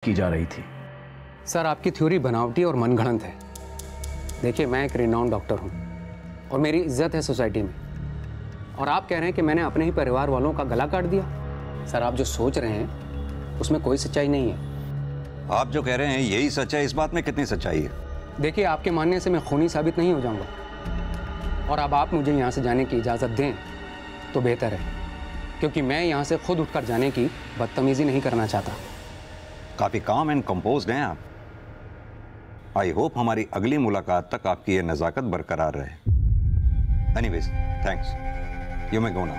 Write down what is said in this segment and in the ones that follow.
की जा रही थी। सर, आपकी थ्योरी बनावटी और मनगढ़ंत है। देखिए, मैं एक रिनाउंड डॉक्टर हूँ और मेरी इज्जत है सोसाइटी में, और आप कह रहे हैं कि मैंने अपने ही परिवार वालों का गला काट दिया। सर, आप जो सोच रहे हैं उसमें कोई सच्चाई नहीं है। आप जो कह रहे हैं यही सच है, इस बात में कितनी सच्चाई है? देखिए, आपके मानने से मैं खूनी साबित नहीं हो जाऊंगा, और अब आप मुझे यहाँ से जाने की इजाज़त दें तो बेहतर है, क्योंकि मैं यहाँ से खुद उठकर जाने की बदतमीजी नहीं करना चाहता। काफी काम एंड कंपोज्ड हैं आप। आई होप हमारी अगली मुलाकात तक आपकी ये नज़ाकत बरकरार रहे। Anyways, thanks, you may go now.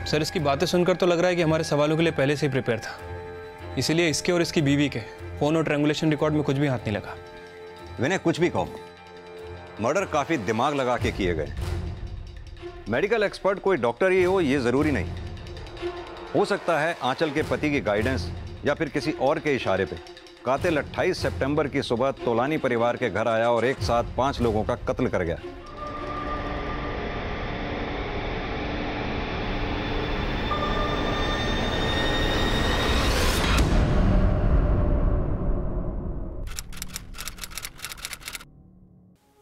Sir, इसकी बातें सुनकर तो लग रहा है कि हमारे सवालों के लिए पहले से ही प्रिपेयर था, इसीलिए इसके और इसकी बीवी के फोन और ट्रायंगुलेशन रिकॉर्ड में कुछ भी हाथ नहीं लगा। विनय, कुछ भी कहो, मर्डर काफी दिमाग लगा के किए गए। मेडिकल एक्सपर्ट कोई डॉक्टर ही हो ये जरूरी नहीं। हो सकता है आंचल के पति की गाइडेंस या फिर किसी और के इशारे पे कातिल 28 सितंबर की सुबह तोलानी परिवार के घर आया और एक साथ 5 लोगों का कत्ल कर गया।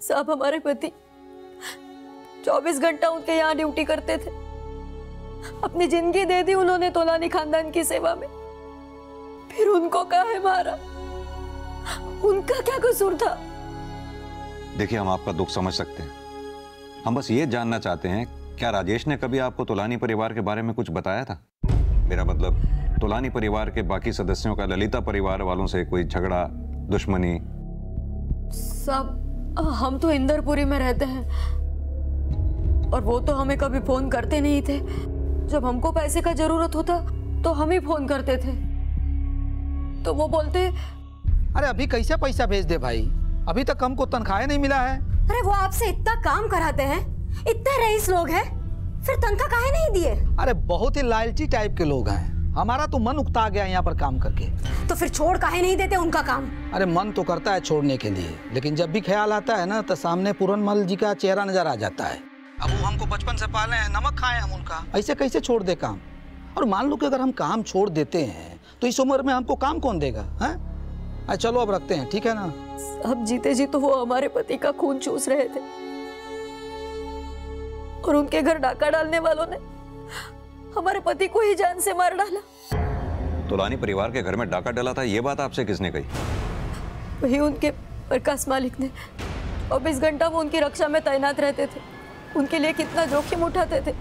साहब, हमारे पति 24 घंटा उनके यहाँ ड्यूटी करते थे। अपनी जिंदगी दे दी उन्होंने तोलानी खानदान की सेवा में, फिर उनको काहे मारा? उनका क्या कसूर था? देखिए, हम आपका दुख समझ सकते हैं। हम बस ये जानना चाहते हैं, क्या राजेश ने कभी आपको तोलानी परिवार के बारे में कुछ बताया था? मेरा मतलब, तोलानी परिवार के बाकी सदस्यों का ललिता परिवार वालों से कोई झगड़ा, दुश्मनी? साहब, हम तो इंदरपुरी में रहते हैं और वो तो हमें कभी फोन करते नहीं थे। जब हमको पैसे का जरूरत होता तो हम ही फोन करते थे, तो वो बोलते, अरे अभी कैसे पैसा भेज दे भाई, अभी तक हमको तनख्वाह नहीं मिला है। अरे वो आपसे इतना काम कराते हैं, इतने रईस लोग हैं, फिर तनख्वाह काहे नहीं दिए? अरे बहुत ही लालची टाइप के लोग हैं, हमारा तो मन उकता गया यहाँ पर काम करके। तो फिर छोड़ काहे नहीं देते उनका काम? अरे मन तो करता है छोड़ने के लिए, लेकिन जब भी ख्याल आता है ना तो सामने पूरनमल जी का चेहरा नजर आ जाता है। अब वो हमको बचपन से पाले हैं, नमक खाए हम उनका, ऐसे कैसे छोड़ दे काम? और मान लो कि अगर हम काम छोड़ देते हैं तो इस उम्र में हमको काम कौन देगा? हैं? चलो अब रखते हैं, ठीक है ना? अब जीते जी तो वो हमारे पति का खून चूस रहे थे, और उनके घर डाका डालने वालों ने हमारे पति को ही जान से मार डाला। तोलानी परिवार के घर में डाका डाला था, ये बात आपसे किसने कही? वही उनके प्रकाश मालिक ने। 24 घंटा वो उनकी रक्षा में तैनात रहते थे, उनके लिए कितना जोखिम उठाते थे,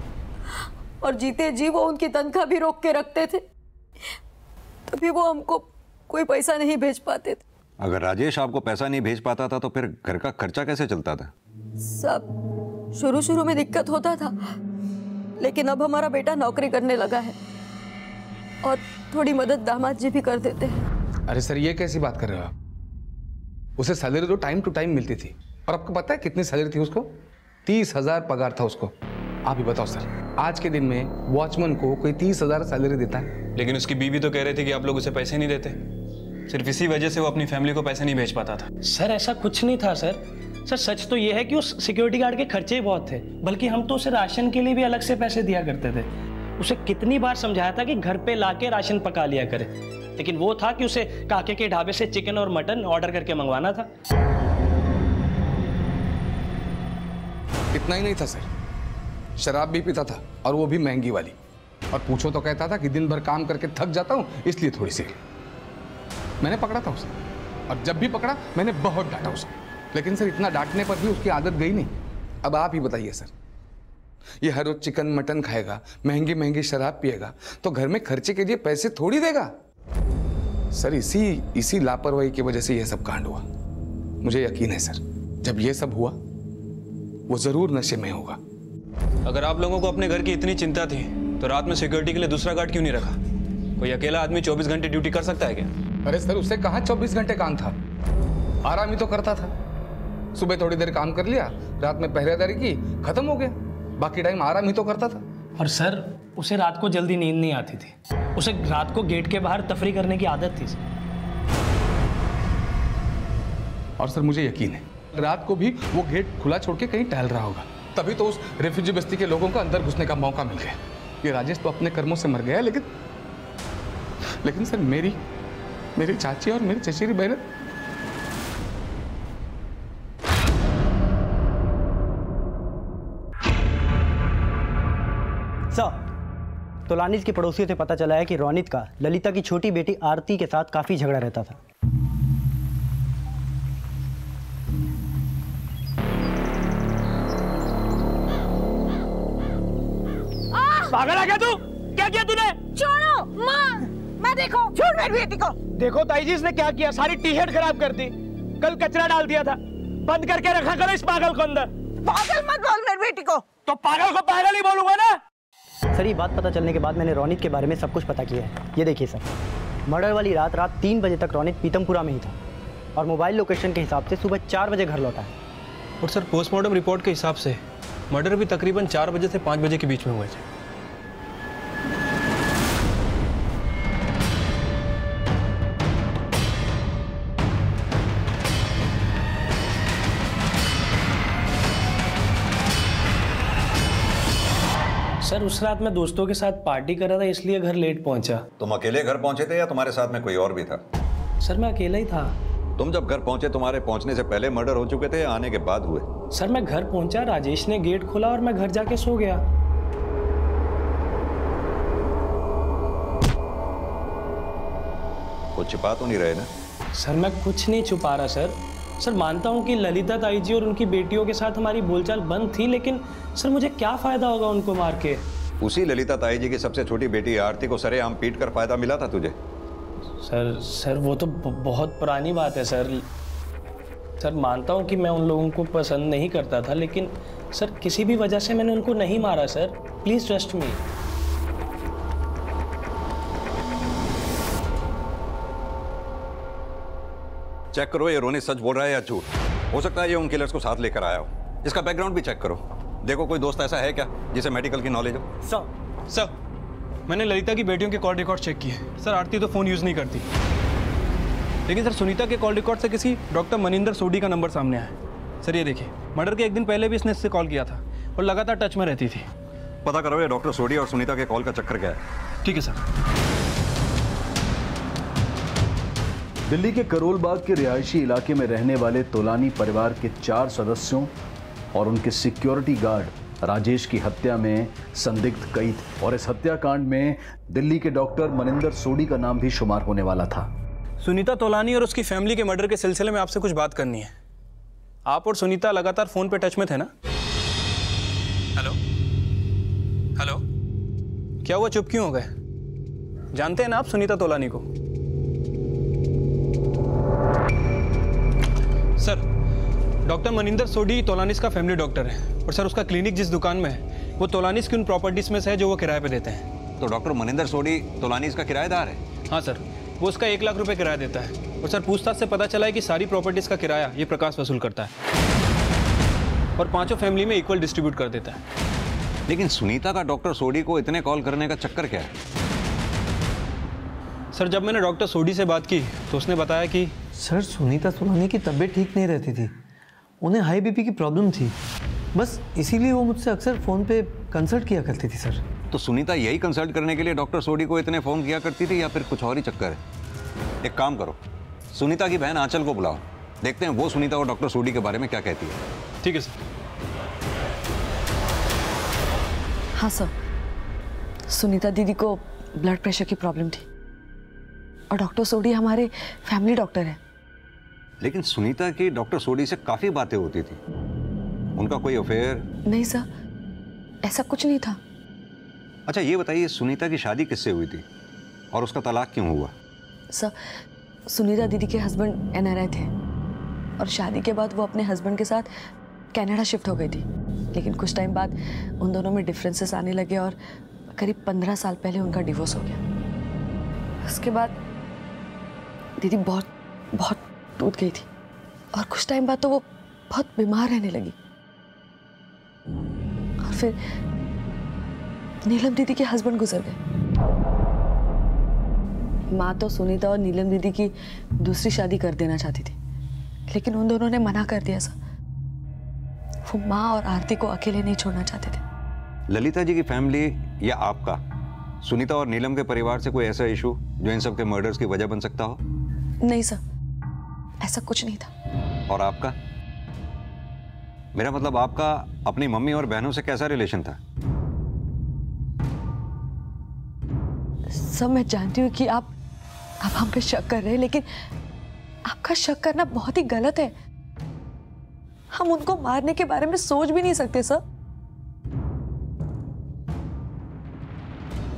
और जीते जी वो उनकी तनख्वाह भी रोक के रखते थे, तभी वो हमको कोई पैसा नहीं भेज पाते थे। अगर राजेश आपको पैसा नहीं भेज पाता था तो फिर घर का खर्चा कैसे चलता था? सब शुरू शुरू में दिक्कत होता था, लेकिन अब हमारा बेटा नौकरी करने लगा है और थोड़ी मदद दामाद जी भी कर देते हैं। अरे सर, ये कैसी बात कर रहे हो आप? उसे सैलरी तो टाइम टू टाइम मिलती थी, और आपको पता है कितनी सैलरी थी उसको? 30,000 पगार था उसको। आप ही बताओ सर, आज के दिन में वॉचमैन को कोई 30,000 सैलरी देता है? लेकिन उसकी बीवी तो कह रही थी कि आप लोग उसे पैसे नहीं देते, सिर्फ इसी वजह से वो अपनी फैमिली को पैसे नहीं भेज पाता था। सर, ऐसा कुछ नहीं था सर। सच तो ये है कि उस सिक्योरिटी गार्ड के खर्चे ही बहुत थे, बल्कि हम तो उसे राशन के लिए भी अलग से पैसे दिया करते थे। उसे कितनी बार समझाया था कि घर पे लाके राशन पका लिया करे, लेकिन वो था कि उसे काके के ढाबे से चिकन और मटन ऑर्डर करके मंगवाना था। इतना ही नहीं था सर, शराब भी पीता था, और वो भी महंगी वाली। और पूछो तो कहता था कि दिन भर काम करके थक जाता हूँ, इसलिए थोड़ी सी। मैंने पकड़ा था उसे, और जब भी पकड़ा मैंने बहुत डांटा उसे, लेकिन सर इतना डांटने पर भी उसकी आदत गई नहीं। अब आप ही बताइए सर, ये हर रोज चिकन मटन खाएगा, महंगी महंगी शराब पिएगा, तो घर में खर्चे के लिए पैसे थोड़ी देगा? सर इसी लापरवाही की वजह से यह सब कांड हुआ। मुझे यकीन है सर, जब ये सब हुआ वो जरूर नशे में होगा। अगर आप लोगों को अपने घर की इतनी चिंता थी तो रात में सिक्योरिटी के लिए दूसरा गार्ड क्यों नहीं रखा? कोई अकेला आदमी 24 घंटे ड्यूटी कर सकता है क्या? अरे सर, उससे कहाँ 24 घंटे काम था, आराम ही तो करता था। सुबह थोड़ी देर काम कर लिया, रात में पहरेदारी की, खत्म हो गया, बाकी टाइम आराम ही तो करता था। और सर, उसे रात को जल्दी नींद नहीं आती थी, उसे रात को गेट के बाहर तफरी करने की आदत थी। और सर मुझे यकीन है रात को भी वो गेट खुला छोड़ के कहीं टहल रहा होगा, तभी तो उस रेफ्यूजी बस्ती के लोगों को अंदर घुसने का मौका मिल गया। ये राजेश तो अपने कर्मों से मर गया, लेकिन सर मेरी चाची और मेरी चचेरी बहन। सर, तोलानीज के पड़ोसियों से पता चला है कि रोनित का ललिता की छोटी बेटी आरती के साथ काफी झगड़ा रहता था। पागल है क्या तू? क्या किया तूने? छोड़ो माँ, मैं देखो, छोड़ मेरी बेटी को। देखो ताई जी इसने क्या किया, सारी टी शर्ट खराब कर दी, कल कचरा डाल दिया था, बंद करके रखा करो इस पागल को अंदर। पागल मत बोल मेरी बेटी को। तो पागल को पागल ही बोलूंगा ना। सर, ये बात पता चलने के बाद मैंने रोनित के बारे में सब कुछ पता किया है। ये देखिए सर, मर्डर वाली रात 3 बजे तक रोनित पीतमपुरा में ही था और मोबाइल लोकेशन के हिसाब से सुबह 4 बजे घर लौटा है। और सर, पोस्टमार्टम रिपोर्ट के हिसाब से मर्डर भी तकरीबन 4 बजे से 5 बजे के बीच में हुए थे। सर, उस रात मैं दोस्तों के साथ पार्टी कर रहा था, इसलिए घर लेट पहुंचा। तुम अकेले घर पहुंचे थे या तुम्हारे साथ में कोई और भी था? सर, मैं अकेला ही था। तुम जब घर पहुंचे तुम्हारे पहुंचने से पहले मर्डर हो चुके थे या आने के बाद हुए? सर, मैं घर पहुंचा, राजेश ने गेट खोला और मैं घर जाके सो गया। कुछ छिपा तो नहीं रहे ना? सर, मैं कुछ नहीं छुपा रहा सर। सर, मानता हूँ कि ललिता ताई जी और उनकी बेटियों के साथ हमारी बोलचाल बंद थी, लेकिन सर मुझे क्या फायदा होगा उनको मार के? उसी ललिता ताई जी की सबसे छोटी बेटी आरती को सरेआम पीट कर फायदा मिला था तुझे? सर वो तो बहुत पुरानी बात है सर। सर, मानता हूँ कि मैं उन लोगों को पसंद नहीं करता था, लेकिन सर किसी भी वजह से मैंने उनको नहीं मारा sir. Please trust me. Check करो ये रोनित सच बोल रहा है या झूठ। हो सकता है ये उन किलर्स को साथ लेकर आया हो। इसका बैकग्राउंड भी चेक करो, देखो कोई दोस्त ऐसा है क्या जिसे मेडिकल की नॉलेज हो। सर, मैंने ललिता की बेटियों के कॉल रिकॉर्ड चेक किए। सर, आरती तो फ़ोन यूज़ नहीं करती, लेकिन सर सुनीता के कॉल रिकॉर्ड से किसी डॉक्टर मनिंदर सोडी का नंबर सामने आया है। सर, ये देखिए, मर्डर के 1 दिन पहले भी इसने इससे कॉल किया था और लगातार टच में रहती थी। पता करो ये डॉक्टर सोडी और सुनीता के कॉल का चक्कर क्या है। ठीक है सर। दिल्ली के करोल बाग के रिहायशी इलाके में रहने वाले तोलानी परिवार के 4 सदस्यों और उनके सिक्योरिटी गार्ड राजेश की हत्या में संदिग्ध कई थे और इस हत्याकांड में दिल्ली के डॉक्टर मनिंदर सोडी का नाम भी शुमार होने वाला था। सुनीता तोलानी और उसकी फैमिली के मर्डर के सिलसिले में आपसे कुछ बात करनी है। आप और सुनीता लगातार फ़ोन पे टच में थे ना? हेलो हेलो, क्या हुआ, चुप क्यों हो गए? जानते हैं ना आप सुनीता तोलानी को? सर, डॉक्टर मनिंदर सोडी तोलानीस का फैमिली डॉक्टर है और सर उसका क्लिनिक जिस दुकान में है वो तोलानीस की उन प्रॉपर्टीज में से है जो वो किराए पे देते हैं। तो डॉक्टर मनिंदर सोडी तोलानीस का किराएदार है? हाँ सर, वो उसका 1 लाख रुपए किराया देता है और सर पूछताछ से पता चला है कि सारी प्रॉपर्टीज का किराया ये प्रकाश वसूल करता है और 5 फैमिली में इक्वल डिस्ट्रीब्यूट कर देता है। लेकिन सुनीता का डॉक्टर सोडी को इतने कॉल करने का चक्कर क्या है? सर, जब मैंने डॉक्टर सोडी से बात की तो उसने बताया कि सर सुनीता तोलानी की तबीयत ठीक नहीं रहती थी, उन्हें हाई बीपी की प्रॉब्लम थी, बस इसीलिए वो मुझसे अक्सर फ़ोन पे कंसल्ट किया करती थी सर। तो सुनीता यही कंसल्ट करने के लिए डॉक्टर सोडी को इतने फ़ोन किया करती थी या फिर कुछ और ही चक्कर है? एक काम करो, सुनीता की बहन आंचल को बुलाओ, देखते हैं वो सुनीता और डॉक्टर सोडी के बारे में क्या कहती है। ठीक है सर। हाँ सर, सुनीता दीदी को ब्लड प्रेशर की प्रॉब्लम थी और डॉक्टर सोडी हमारे फैमिली डॉक्टर हैं। लेकिन सुनीता की डॉक्टर सोडी से काफ़ी बातें होती थी, उनका कोई अफेयर? नहीं सर, ऐसा कुछ नहीं था। अच्छा ये बताइए, सुनीता की शादी किससे हुई थी और उसका तलाक क्यों हुआ? सर, सुनीता दीदी के हस्बैंड NRI थे और शादी के बाद वो अपने हस्बैंड के साथ कनाडा शिफ्ट हो गई थी, लेकिन कुछ टाइम बाद उन दोनों में डिफरेंसेस आने लगे और करीब 15 साल पहले उनका डिवोर्स हो गया। उसके बाद दीदी बहुत टूट गई थी और कुछ टाइम बाद तो वो बहुत बीमार रहने लगी और फिर नीलम दीदी के हस्बैंड गुजर गए। माँ तो सुनीता और नीलम दीदी की दूसरी शादी कर देना चाहती थी, लेकिन उन दोनों ने मना कर दिया सर। वो माँ और आरती को अकेले नहीं छोड़ना चाहते थे। ललिता जी की फैमिली या आपका सुनीता और नीलम के परिवार से कोई ऐसा इशू जो इन सब के मर्डर्स की वजह बन सकता हो? नहीं सर, ऐसा कुछ नहीं था। और आपका? मेरा मतलब आपका अपनी मम्मी और बहनों से कैसा रिलेशन था? सर मैं जानती हूँ कि आप हम पे शक कर रहे हैं, लेकिन आपका शक करना बहुत ही गलत है। हम उनको मारने के बारे में सोच भी नहीं सकते सर।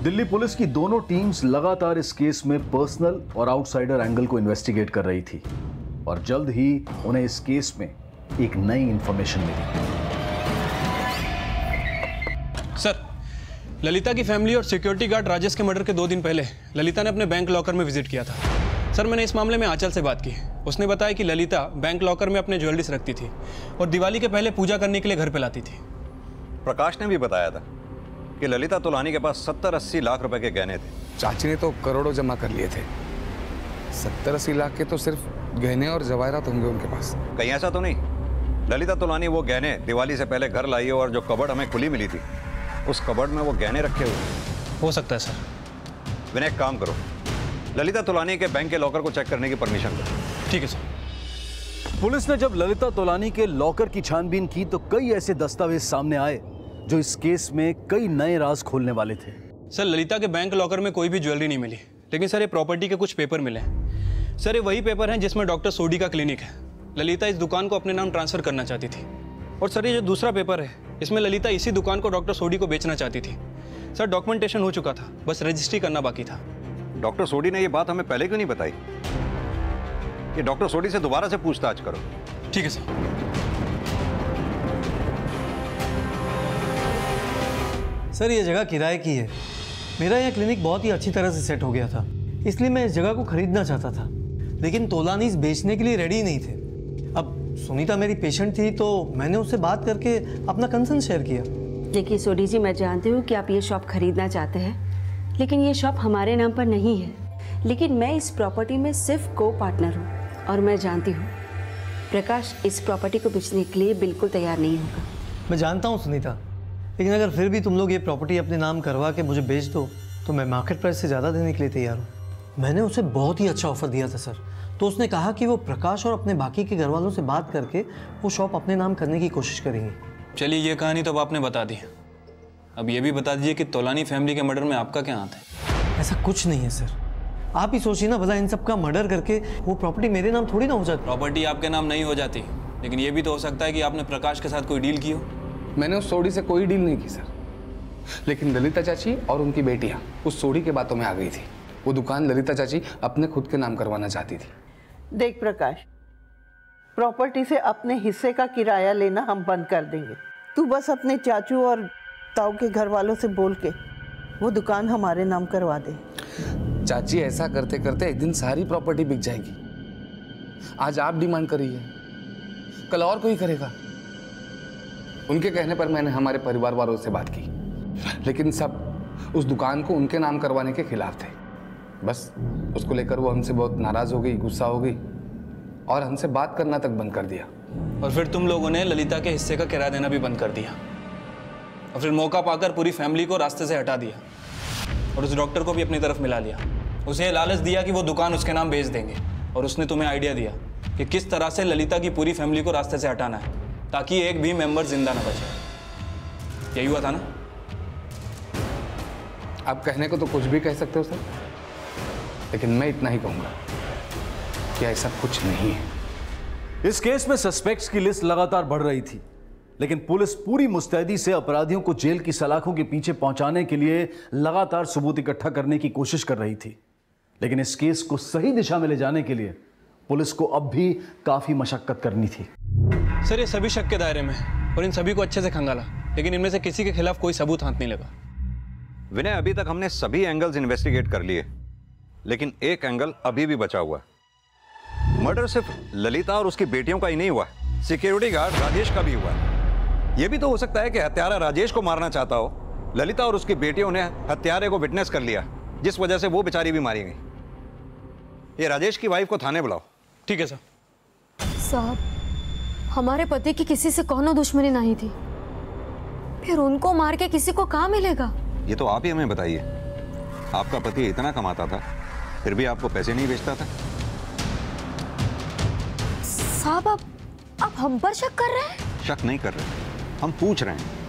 दिल्ली पुलिस की दोनों टीम्स लगातार इस केस में पर्सनल और आउटसाइडर एंगल को इन्वेस्टिगेट कर रही थी और जल्द ही उन्हें इस केस में एक नई इंफॉर्मेशन मिली। सर, ललिता की फैमिली और सिक्योरिटी गार्ड राजेश के मर्डर के 2 दिन पहले ललिता ने अपने बैंक लॉकर में विजिट किया था। सर, मैंने इस मामले में आंचल से बात की। उसने बताया कि ललिता बैंक लॉकर में अपने ज्वेलरीज रखती थी और दिवाली के पहले पूजा करने के लिए घर पे लाती थी। प्रकाश ने भी बताया था कि ललिता तोलानी के पास 70-80 लाख रुपए के गहने थे। चाची ने तो करोड़ों जमा कर लिए थे। 70-80 लाख के तो सिर्फ गहने और जवाहरात होंगे उनके पास। कहीं ऐसा तो नहीं ललिता तोलानी वो गहने दिवाली से पहले घर लाई और जो कबर्ड हमें खुली मिली थी उस कबर्ड में वो गहने रखे हुए? हो सकता है सर। विनय, एक काम करो, ललिता तोलानी के बैंक के लॉकर को चेक करने की परमिशन दो। ठीक है सर। पुलिस ने जब ललिता तोलानी के लॉकर की छानबीन की तो कई ऐसे दस्तावेज सामने आए जो इस केस में कई नए राज खोलने वाले थे। सर, ललिता के बैंक लॉकर में कोई भी ज्वेलरी नहीं मिली, लेकिन सर ये प्रॉपर्टी के कुछ पेपर मिले। सर, ये वही पेपर हैं जिसमें डॉक्टर सोडी का क्लिनिक है। ललिता इस दुकान को अपने नाम ट्रांसफर करना चाहती थी। और सर, ये जो दूसरा पेपर है इसमें ललिता इसी दुकान को डॉक्टर सोडी को बेचना चाहती थी। सर, डॉक्यूमेंटेशन हो चुका था, बस रजिस्ट्री करना बाकी था। डॉक्टर सोडी ने ये बात हमें पहले क्यों नहीं बताई? कि डॉक्टर सोडी से दोबारा से पूछताछ करो। ठीक है सर। सर, ये जगह किराए की है। मेरा यह क्लिनिक बहुत ही अच्छी तरह से सेट हो गया था, इसलिए मैं इस जगह को खरीदना चाहता था, लेकिन तोलानीस बेचने के लिए रेडी नहीं थे। अब सुनीता मेरी पेशेंट थी तो मैंने उससे बात करके अपना कंसर्न शेयर किया। देखिए सोडी जी, मैं जानती हूँ कि आप ये शॉप खरीदना चाहते हैं, लेकिन ये शॉप हमारे नाम पर नहीं है। लेकिन मैं इस प्रॉपर्टी में सिर्फ को पार्टनर हूँ और मैं जानती हूँ प्रकाश इस प्रॉपर्टी को बेचने के लिए बिल्कुल तैयार नहीं होगा। मैं जानता हूँ सुनीता, लेकिन अगर फिर भी तुम लोग ये प्रॉपर्टी अपने नाम करवा के मुझे बेच दो तो मैं मार्केट प्राइस से ज़्यादा देने के लिए तैयार हूँ। मैंने उसे बहुत ही अच्छा ऑफर दिया था सर, तो उसने कहा कि वो प्रकाश और अपने बाकी के घर वालों से बात करके वो शॉप अपने नाम करने की कोशिश करेंगे। चलिए, ये कहानी तो अब आपने बता दी, अब ये भी बता दीजिए कि तोलानी फैमिली के मर्डर में आपका क्या हाथ है? ऐसा कुछ नहीं है सर, आप ही सोचिए ना, भला इन सब का मर्डर करके वो प्रॉपर्टी मेरे नाम थोड़ी ना हो जाती। प्रॉपर्टी आपके नाम नहीं हो जाती, लेकिन ये भी तो हो सकता है कि आपने प्रकाश के साथ कोई डील की हो। मैंने उस सोडी से कोई डील नहीं की सर, लेकिन ललिता चाची और उनकी बेटियां उस सोडी के बातों में आ गई थी। वो दुकान ललिता चाची अपने खुद के नाम करवाना चाहती थी। देख प्रकाश, प्रॉपर्टी से अपने हिस्से का किराया लेना हम बंद कर देंगे। तू बस अपने चाचू और ताऊ के घर वालों से बोल के वो दुकान हमारे नाम करवा दे। चाची, ऐसा करते करते एक दिन सारी प्रॉपर्टी बिक जाएगी। आज आप डिमांड कर रही है, कल और कोई करेगा। उनके कहने पर मैंने हमारे परिवार वालों से बात की, लेकिन सब उस दुकान को उनके नाम करवाने के खिलाफ थे। बस उसको लेकर वो हमसे बहुत नाराज हो गई, गुस्सा हो गई और हमसे बात करना तक बंद कर दिया। और फिर तुम लोगों ने ललिता के हिस्से का किराया देना भी बंद कर दिया और फिर मौका पाकर पूरी फैमिली को रास्ते से हटा दिया और उस डॉक्टर को भी अपनी तरफ मिला लिया। उसे लालच दिया कि वो दुकान उसके नाम बेच देंगे और उसने तुम्हें आइडिया दिया कि किस तरह से ललिता की पूरी फैमिली को रास्ते से हटाना है ताकि एक भी मेंबर जिंदा ना बचे। यही हुआ था ना? आप कहने को तो कुछ भी कह सकते हो सर, लेकिन मैं इतना ही कहूंगा कि ऐसा कुछ नहीं है। इस केस में सस्पेक्ट्स की लिस्ट लगातार बढ़ रही थी, लेकिन पुलिस पूरी मुस्तैदी से अपराधियों को जेल की सलाखों के पीछे पहुंचाने के लिए लगातार सबूत इकट्ठा करने की कोशिश कर रही थी। लेकिन इस केस को सही दिशा में ले जाने के लिए पुलिस को अब भी काफी मशक्कत करनी थी। सर, ये सभी शक के दायरे में और इन सभी को अच्छे से खंगाला, लेकिन इनमें से किसी के खिलाफ कोई सबूत हाथ नहीं लगा। विनय, अभी तक हमने सभी एंगल्स इन्वेस्टिगेट कर लिए, लेकिन एक एंगल अभी भी बचा हुआ है। मर्डर सिर्फ ललिता और उसकी बेटियों का ही नहीं हुआ, सिक्योरिटी गार्ड राजेश का भी हुआ है। यह भी तो हो सकता है कि हत्यारा राजेश को मारना चाहता हो। ललिता और उसकी बेटियों ने हत्यारे को विटनेस कर लिया, जिस वजह से वो बेचारी भी मारी गई। ये राजेश की वाइफ को थाने बुलाओ। ठीक है सर। साहब, हमारे पति की किसी से कौनो दुश्मनी नहीं थी। फिर उनको मार के किसी को कहाँ मिलेगा? ये तो आप ही हमें बताइए। आपका पति इतना कमाता था, फिर भी आपको पैसे नहीं बेचता था। साहब आप हम पर शक कर रहे हैं? शक नहीं कर रहे, हम पूछ रहे हैं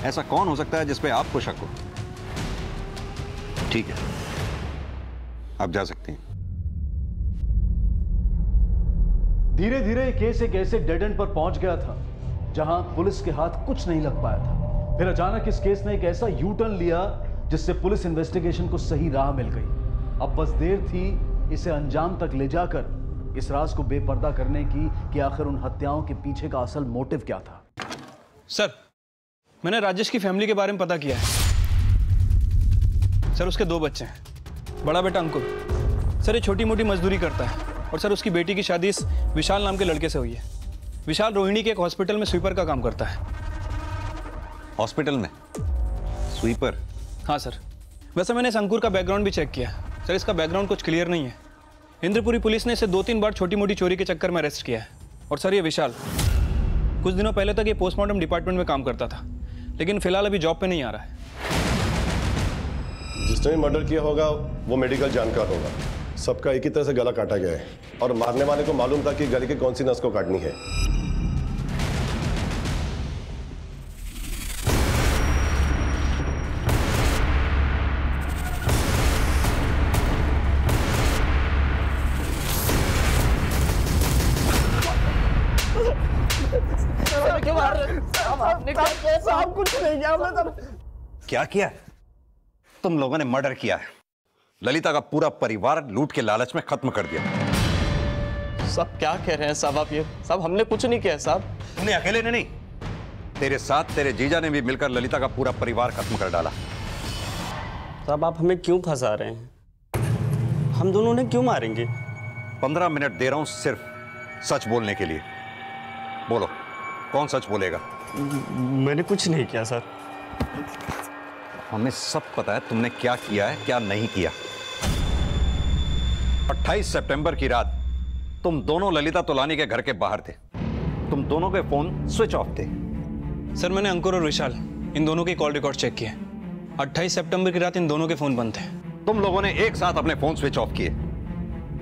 ऐसा कौन हो सकता है जिस पे आपको शक हो। ठीक है, आप जा सकते हैं। धीरे धीरे केस एक ऐसे डेड एंड पर पहुंच गया था जहां पुलिस के हाथ कुछ नहीं लग पाया था। फिर अचानक इस केस ने एक ऐसा यू टर्न लिया जिससे पुलिस इन्वेस्टिगेशन को सही राह मिल गई। अब बस देर थी इसे अंजाम तक ले जाकर इस राज को बेपर्दा करने की कि आखिर उन हत्याओं के पीछे का असल मोटिव क्या था। सर, मैंने राजेश की फैमिली के बारे में पता किया है। सर, उसके 2 बच्चे हैं। बड़ा बेटा अंकुर, सर ये छोटी मोटी मजदूरी करता है, और सर उसकी बेटी की शादी इस विशाल नाम के लड़के से हुई है। विशाल रोहिणी के एक हॉस्पिटल में स्वीपर का काम करता है। हॉस्पिटल में स्वीपर? हाँ सर। वैसे मैंने इस अंकुर का बैकग्राउंड भी चेक किया। सर, इसका बैकग्राउंड कुछ क्लियर नहीं है। इंद्रपुरी पुलिस ने इसे 2-3 बार छोटी मोटी चोरी के चक्कर में अरेस्ट किया है। और सर ये विशाल कुछ दिनों पहले तक ये पोस्टमार्टम डिपार्टमेंट में काम करता था, लेकिन फिलहाल अभी जॉब पे नहीं आ रहा है। जिसने मर्डर किया होगा वो मेडिकल जानकार होगा। सबका एक ही तरह से गला काटा गया है और मारने वाले को मालूम था कि गले की कौन सी नस को काटनी है। कुछ नहीं किया हमने। क्या किया? तुम लोगों ने मर्डर किया है। ललिता का पूरा परिवार लूट के लालच में खत्म कर दिया। सब क्या कह रहे हैं साहब आप? ये साहब हमने कुछ नहीं किया साहब। तूने अकेले ने नहीं, तेरे साथ तेरे जीजा ने भी मिलकर ललिता का पूरा परिवार खत्म कर डाला। साहब आप हमें क्यों फंसा रहे हैं? हम दोनों ने क्यों मारेंगे? 15 मिनट दे रहा हूं सिर्फ सच बोलने के लिए। बोलो, कौन सच बोलेगा? मैंने कुछ नहीं किया सर। हमें सब पता है तुमने क्या किया है क्या नहीं किया। 28 सितंबर की रात तुम दोनों ललिता तोलानी के घर के बाहर थे। तुम दोनों के फोन स्विच ऑफ थे। सर, मैंने अंकुर और विशाल इन दोनों के कॉल रिकॉर्ड चेक किए। 28 सितंबर की रात इन दोनों के फोन बंद थे। तुम लोगों ने एक साथ अपने फोन स्विच ऑफ किए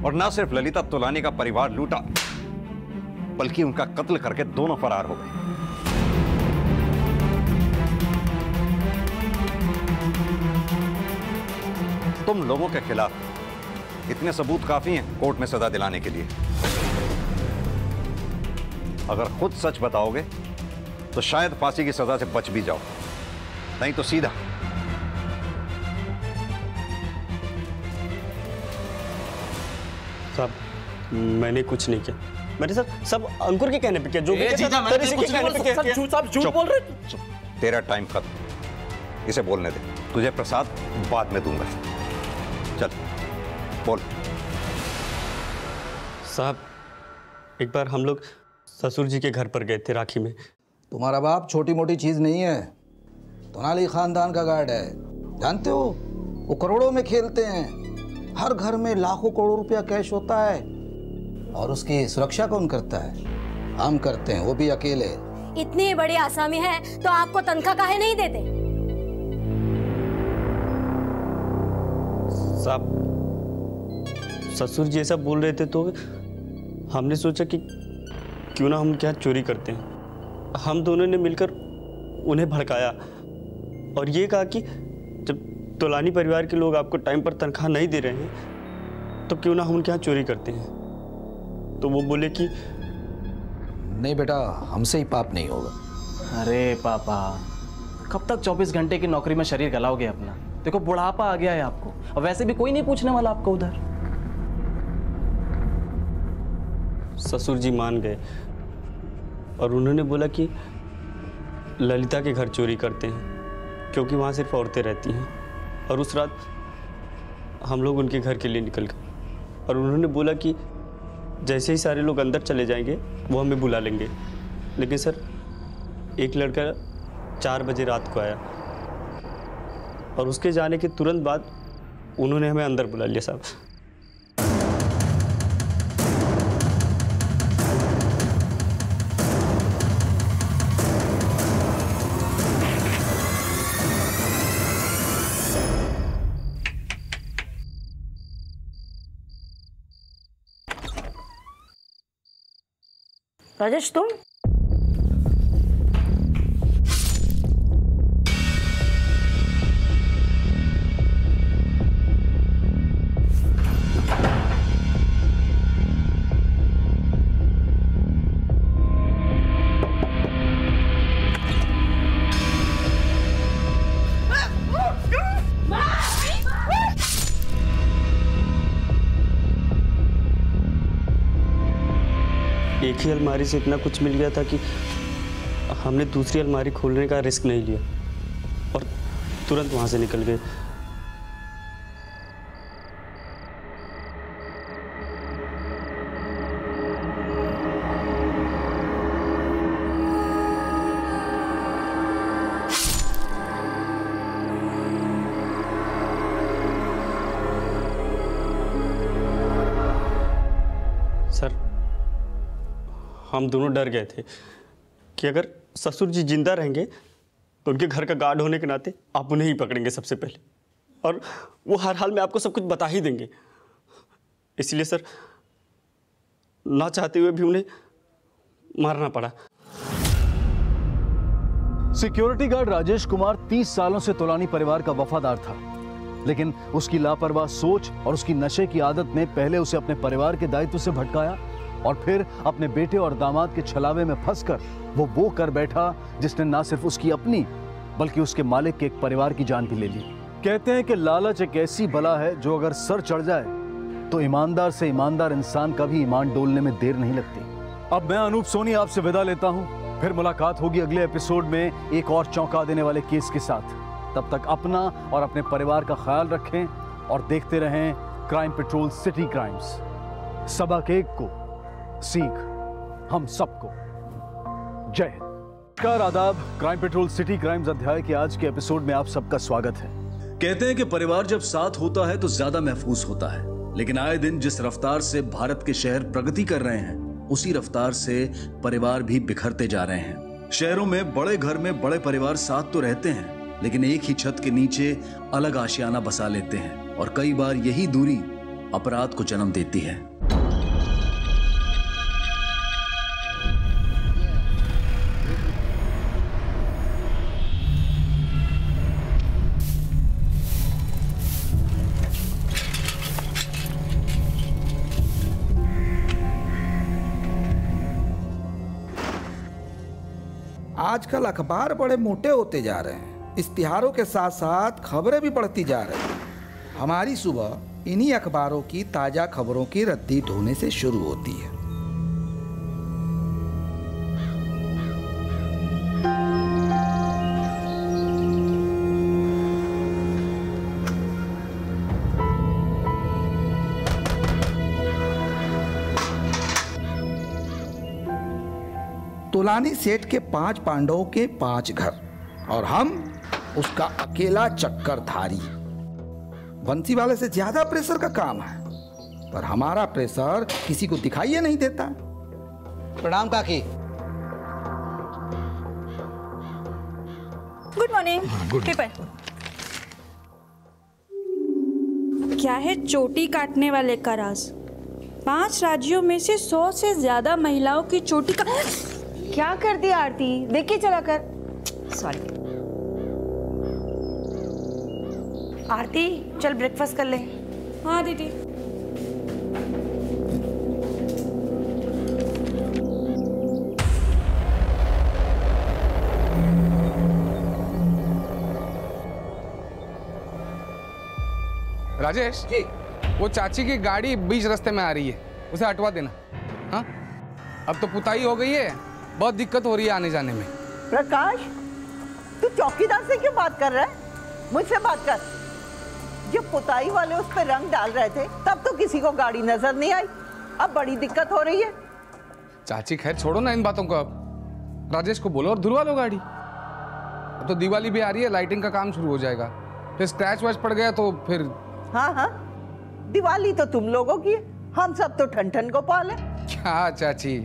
और ना सिर्फ ललिता तोलानी का परिवार लूटा, बल्कि उनका कत्ल करके दोनों फरार हो गए। तुम लोगों के खिलाफ इतने सबूत काफी हैं कोर्ट में सजा दिलाने के लिए। अगर खुद सच बताओगे तो शायद फांसी की सजा से बच भी जाओ, नहीं तो सीधा। साहब, मैंने कुछ नहीं किया। मैंने सर सब अंकुर के कहने पे किया। जो भी झूठ बोल रहे। तेरा टाइम खत्म। इसे बोलने दे, तुझे प्रसाद बाद में दूंगा। चल बोल। साहब, एक बार हम लोग ससुर जी के घर पर गए थे राखी में। तुम्हारा बाप छोटी मोटी चीज नहीं है, तोनाली खानदान का गार्ड है। जानते हो, वो करोड़ों में खेलते हैं। हर घर में लाखों करोड़ रुपया कैश होता है और उसकी सुरक्षा कौन करता है? हम करते हैं, वो भी अकेले। इतनी बड़ी आसामी है तो आपको तनख्वाह काहे नहीं देते? साहब, ससुर जी ऐसा बोल रहे थे तो हमने सोचा कि क्यों ना हम क्या चोरी करते हैं। हम दोनों ने मिलकर उन्हें भड़काया और ये कहा कि जब तोलानी परिवार के लोग आपको टाइम पर तनख्वाह नहीं दे रहे हैं तो क्यों ना हम उनके यहाँ चोरी करते हैं। तो वो बोले कि नहीं बेटा, हमसे ही पाप नहीं होगा। अरे पापा, कब तक 24 घंटे की नौकरी में शरीर गलाओगे अपना? देखो बुढ़ापा आ गया है आपको, और वैसे भी कोई नहीं पूछने वाला आपको उधर। ससुर जी मान गए और उन्होंने बोला कि ललिता के घर चोरी करते हैं क्योंकि वहाँ सिर्फ औरतें रहती हैं। और उस रात हम लोग उनके घर के लिए निकल गए और उन्होंने बोला कि जैसे ही सारे लोग अंदर चले जाएंगे वो हमें बुला लेंगे। लेकिन सर, एक लड़का 4 बजे रात को आया और उसके जाने के तुरंत बाद उन्होंने हमें अंदर बुला लिया। साहब, राजेश तुम? एक ही अलमारी से इतना कुछ मिल गया था कि हमने दूसरी अलमारी खोलने का रिस्क नहीं लिया और तुरंत वहां से निकल गए। सर, हम दोनों डर गए थे कि अगर ससुर जी जिंदा रहेंगे तो उनके घर का गार्ड होने के नाते आप उन्हें ही पकड़ेंगे सबसे पहले, और वो हर हाल में आपको सब कुछ बता ही देंगे। इसलिए सर, ना चाहते हुए भी उन्हें मारना पड़ा। सिक्योरिटी गार्ड राजेश कुमार 30 सालों से तोलानी परिवार का वफादार था, लेकिन उसकी लापरवाह सोच और उसकी नशे की आदत ने पहले उसे अपने परिवार के दायित्व से भटकाया और फिर अपने बेटे और दामाद के छलावे में फंसकर वो कर बैठा जिसने ना सिर्फ उसकी अपनी बल्कि उसके मालिक के एक परिवार की जान भी ले ली। कहते हैं कि लालच एक ऐसी बला है जो अगर सर चढ़ जाए तो ईमानदार से ईमानदार इंसान का भी ईमान डोलने में देर नहीं लगती। अब मैं अनूप सोनी आपसे विदा लेता हूं, फिर मुलाकात होगी अगले एपिसोड में एक और चौंका देने वाले केस के साथ। तब तक अपना और अपने परिवार का ख्याल रखें और देखते रहें क्राइम पेट्रोल सिटी क्राइम्स। सबक एक को सीख हम सबको। जय हिंद। नमस्कार, आदाब। क्राइम पेट्रोल सिटी क्राइम्स अध्याय के आज के एपिसोड में आप सबका स्वागत है। कहते हैं कि परिवार जब साथ होता है तो ज्यादा महफूज होता है, लेकिन आए दिन जिस रफ्तार से भारत के शहर प्रगति कर रहे हैं उसी रफ्तार से परिवार भी बिखरते जा रहे हैं। शहरों में बड़े घर में बड़े परिवार साथ तो रहते हैं, लेकिन एक ही छत के नीचे अलग आशियाना बसा लेते हैं और कई बार यही दूरी अपराध को जन्म देती है। आजकल अखबार बड़े मोटे होते जा रहे हैं, इश्तिहारों के साथ साथ खबरें भी बढ़ती जा रही हैं। हमारी सुबह इन्हीं अखबारों की ताज़ा खबरों की रद्दी ढोने से शुरू होती है। तोलानी सेठ के 5 पांडवों के 5 घर और हम उसका अकेला चक्करधारी। बंसी वाले से ज्यादा प्रेशर का काम है, पर हमारा प्रेशर किसी को दिखाई नहीं देता। प्रणाम काकी। Good morning. पेपर क्या है चोटी काटने वाले का राज? 5 राज्यों में से 100 से ज्यादा महिलाओं की चोटी का क्या कर दिया आरती? देखिए चला कर। सॉरी आरती, चल ब्रेकफास्ट कर ले। हाँ दीदी। राजेश जी, वो चाची की गाड़ी बीच रास्ते में आ रही है, उसे हटवा देना। हाँ, अब तो पुताई हो गई है, बहुत दिक्कत हो रही है आने जाने में। प्रकाश, तू चौकीदार से क्यों बात कर रहा है? मुझसे बात कर। जब पुताई वाले उस पर रंग डाल रहे थे तब तो किसी को गाड़ी नजर नहीं आई, अब बड़ी दिक्कत हो रही है। चाची खैर छोड़ो ना इन बातों को, अब राजेश को बोलो और धुलवा लो गाड़ी। अब तो दिवाली भी आ रही है, लाइटिंग का काम शुरू हो जाएगा, फिर स्क्रैच वैच पड़ गया तो फिर। हाँ हाँ, दिवाली तो तुम लोगों की है, हम सब तो ठन को पाले। क्या चाची,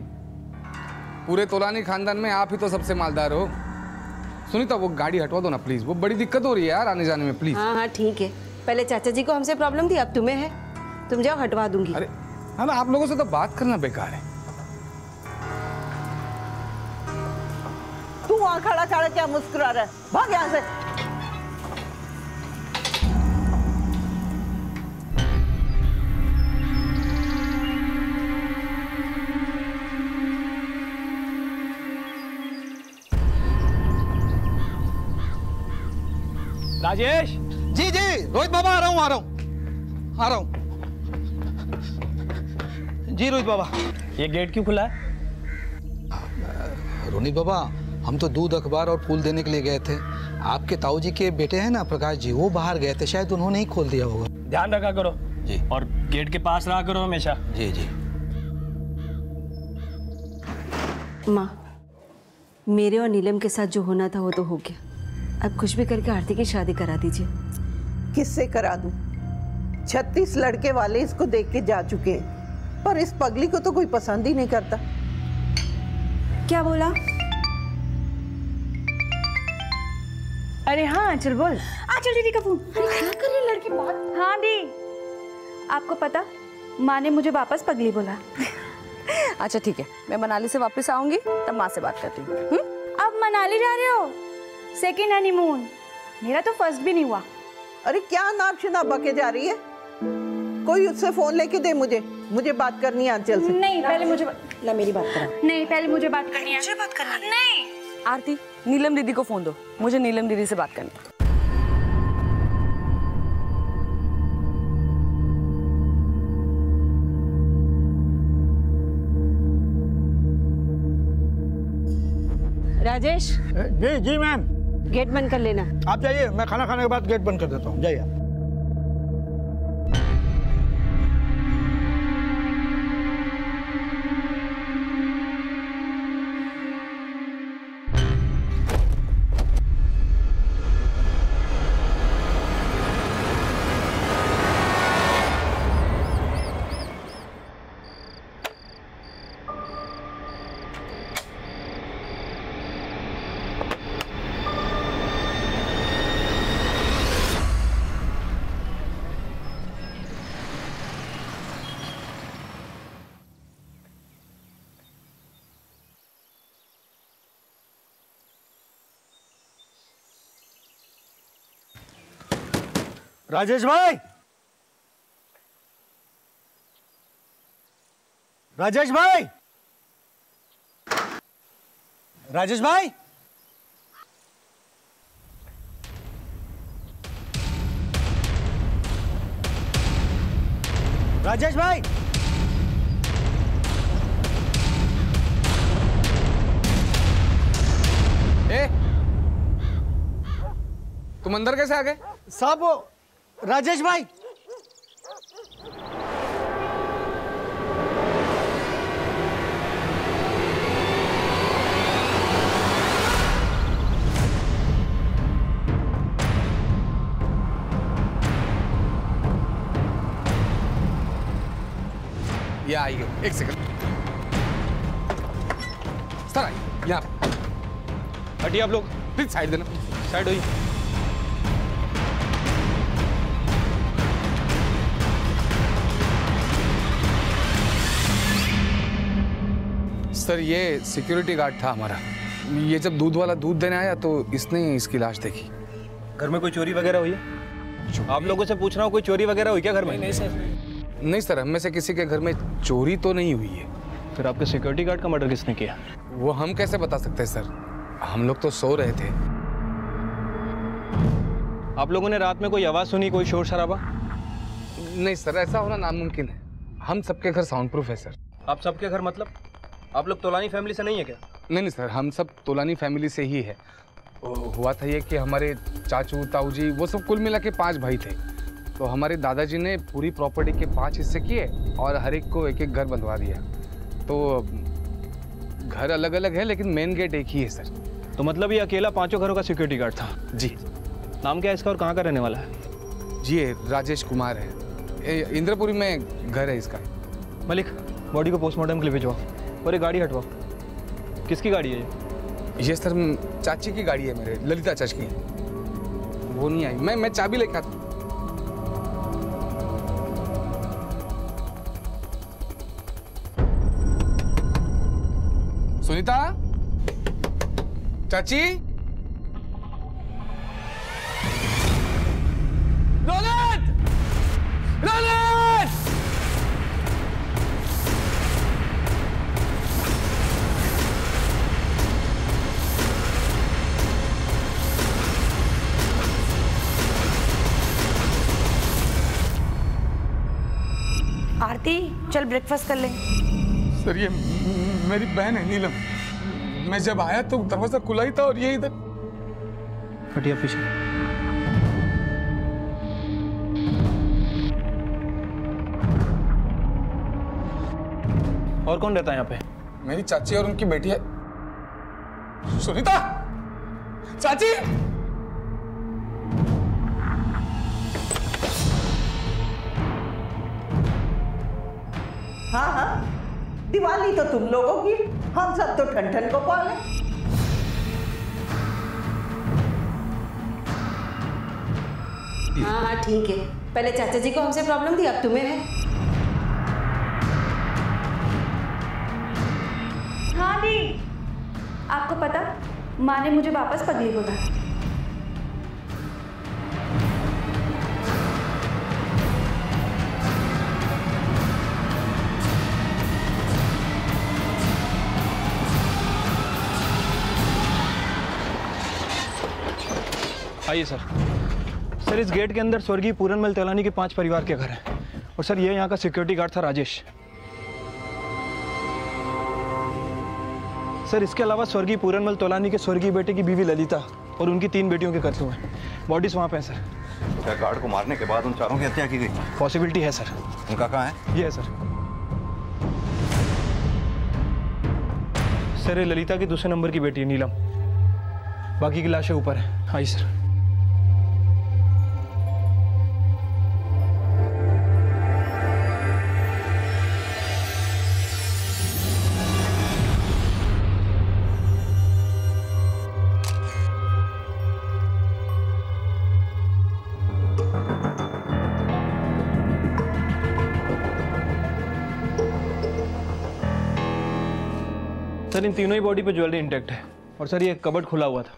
पूरे तोलानी खानदान में आप ही तो सबसे मालदार हो। सुनीता, वो गाड़ी हटवा दो ना प्लीज, वो बड़ी दिक्कत हो रही है यार आने जाने में, प्लीज। हाँ हाँ ठीक है, पहले चाचा जी को हमसे प्रॉब्लम थी, अब तुम्हें है, तुम जाओ हटवा दूंगी। अरे हाँ ना, आप लोगों से तो बात करना बेकार है। तू वहां खड़ा खड़ा क्या मुस्कुरा रहा है? भाग यहाँ से। राजेश। जी जी रोहित बाबा, आ रहा हूँ जी रोहित बाबा। ये गेट क्यों खुला है? रोहित बाबा, हम तो दूध अखबार और फूल देने के लिए गए थे। आपके ताऊ जी के बेटे हैं ना प्रकाश जी, वो बाहर गए थे, शायद उन्होंने ही खोल दिया होगा। ध्यान रखा करो जी, और गेट के पास रहा करो हमेशा। जी जी। माँ, मेरे और नीलम के साथ जो होना था वो तो हो गया। अब कुछ भी करके आरती की शादी करा दीजिए। किससे करा दूं? 36 लड़के वाले इसको देख के जा चुके हैं, पर इस पगली को तो कोई पसंद ही नहीं करता। क्या बोला? अरे हाँ आंचल बोल। आंचल दीदी का फोन। अरे क्या कर रही लड़की बात? हाँ दी, आपको पता माँ ने मुझे वापस पगली बोला। अच्छा ठीक है, मैं मनाली से वापस आऊंगी तब माँ से बात करती हूँ। अब मनाली जा रहे हो? Second honeymoon? मेरा तो फर्स्ट भी नहीं हुआ। अरे क्या नाप शनाप बके जा रही है? कोई उससे फोन लेके दे, मुझे बात करनी है आंचल से। नहीं पहले मुझे ना मेरी बात करा। नहीं पहले मुझे बात करनी है। मुझे बात करनी है। नहीं आरती, नीलम दीदी को फोन दो, मुझे नीलम दीदी से बात करनी है। राजेश। जी जी मैम। गेट बंद कर लेना। आप जाइए, मैं खाना खाने के बाद गेट बंद कर देता हूँ, जाइए। राजेश भाई, राजेश भाई, राजेश भाई, राजेश भाई। ए, तुम अंदर कैसे आ गए? साहब राजेश भाई। ये आइए, एक सेकंड। सर आइए, यहाँ हटिए आप लोग, प्लीज साइड देना, साइड होइए। सर ये सिक्योरिटी गार्ड था हमारा। ये जब दूध वाला दूध देने आया तो इसने इसकी लाश देखी। घर में कोई चोरी वगैरह हुई है? आप लोगों से पूछ रहा हूँ, कोई चोरी वगैरह हुई क्या घर में? नहीं सर, नहीं सर, हम में से किसी के घर में चोरी तो नहीं हुई है। फिर आपके सिक्योरिटी गार्ड का मर्डर किसने किया? वो हम कैसे बता सकते हैं सर, हम लोग तो सो रहे थे। आप लोगों ने रात में कोई आवाज़ सुनी, कोई शोर शराबा? नहीं सर, ऐसा होना नामुमकिन है। हम सबके घर साउंड प्रूफ है सर। आप सबके घर मतलब आप लोग तोलानी फैमिली से नहीं है क्या? नहीं सर, हम सब तोलानी फैमिली से ही है। हुआ था ये कि हमारे चाचू ताऊ जी वो सब कुल मिला के 5 भाई थे। तो हमारे दादाजी ने पूरी प्रॉपर्टी के 5 हिस्से किए और हर एक को एक एक घर बनवा दिया। तो घर अलग अलग है लेकिन मेन गेट एक ही है सर। तो मतलब ये अकेला 5 घरों का सिक्योरिटी गार्ड था? जी। नाम क्या है इसका और कहाँ का रहने वाला है? जी ये राजेश कुमार है, इंद्रपुरी में घर है इसका। मलिक, बॉडी को पोस्टमार्टम के लिए भिजवाओ और ये गाड़ी हटवाओ। किसकी गाड़ी है ये सर चाची की गाड़ी है, मेरे ललिता चाची की। वो नहीं आई, मैं चाबी लेके आता हूँ। सुनीता, चाची, रोनित, रोनित! आरती, चल ब्रेकफास्ट कर ले। सर ये मेरी बहन है नीलम। मैं जब आया तो दरवाजा खुला ही था और ये इधर। हटिया पीछे। और कौन रहता है यहाँ पे? मेरी चाची और उनकी बेटी है सुनीता। चाची, हाँ हाँ, दिवाली तो तुम लोगों की, हम सब तो ठन ठन को पाले। हाँ हाँ ठीक है, पहले चाचा जी को हमसे प्रॉब्लम थी, अब तुम्हें है। हाँ दी, आपको पता, माँ ने मुझे वापस पगली बोला। आइए सर। सर इस गेट के अंदर स्वर्गीय पूरनमल तोलानी के 5 परिवार के घर हैं। और सर ये यहाँ का सिक्योरिटी गार्ड था राजेश। सर इसके अलावा स्वर्गीय पूरनमल तोलानी के स्वर्गीय बेटे की बीवी ललिता और उनकी 3 बेटियों के कत्ल हुए। बॉडीज वहाँ पे हैं सर। क्या गार्ड को मारने के बाद उन चारों की हत्या की गई? पॉसिबिलिटी है सर। उनका कहाँ है? ये है सर। सर ये ललिता की दूसरे नंबर की बेटी है नीलम, बाकी की लाशें ऊपर है। आइए सर। सर इन तीनों ही बॉडी पे ज्वेलरी इंटैक्ट है और सर ये कबर्ड खुला हुआ था।